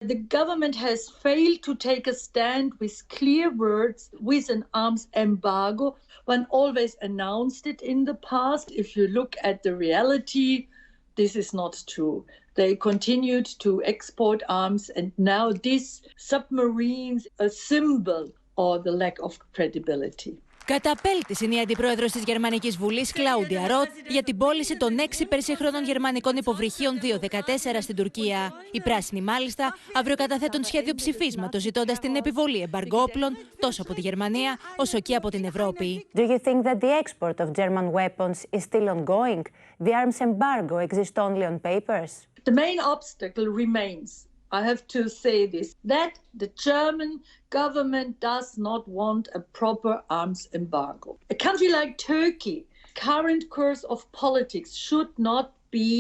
The government has failed to take a stand with clear words with an arms embargo. One always announced it in the past. If you look at the reality, this is not true. They continued to export arms, and now these submarines are a symbol of the lack of credibility. Καταπέλτης είναι η αντιπρόεδρος της Γερμανικής Βουλής, Κλαούντια Ροτ, για την πώληση των 6 υπερσύγχρονων γερμανικών υποβρυχίων 214 στην Τουρκία. Οι πράσινοι, μάλιστα, αύριο καταθέτουν σχέδιο ψηφίσματος ζητώντας την επιβολή εμπάργκο όπλων τόσο από τη Γερμανία όσο και από την Ευρώπη. Do you think that the export of German weapons is still ongoing? The arms embargo exists only on papers? The main obstacle remains, I have to say this, that the German government does not want a proper arms embargo. A country like Turkey, current course of politics should not be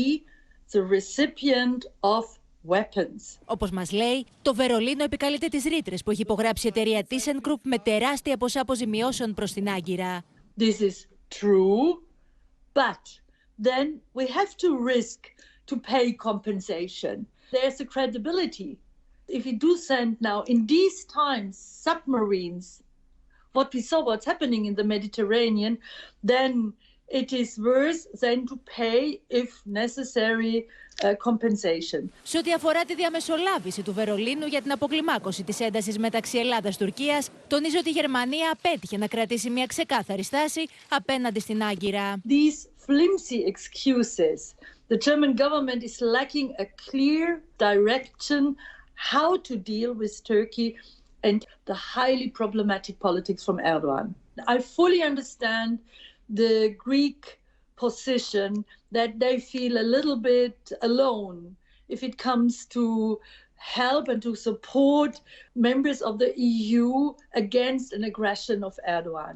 the recipient of weapons. Όπως μας λέει, το Βερολίνο επικαλείται τις ρήτρες που έχει υπογράψει η εταιρεία ThyssenKrupp με τεράστια ποσά αποζημιώσεων προς την Άγκυρα. This is true, but then we have to risk to pay compensation. There's a credibility. If we do send now, in these times, submarines, what we saw, what's happening in the Mediterranean, then it is worse than to pay, if necessary, compensation. Σε ό,τι αφορά τη διαμεσολάβηση του Βερολίνου για την αποκλιμάκωση της έντασης μεταξύ Ελλάδας-Τουρκίας, τονίζει ότι η Γερμανία απέτυχε να κρατήσει μια ξεκάθαρη στάση απέναντι στην Άγκυρα. These flimsy excuses, the German government is lacking a clear direction how to deal with Turkey and the highly problematic politics from Erdogan. I fully understand the Greek position that they feel a little bit alone if it comes to help and to support members of the EU against an aggression of Erdogan.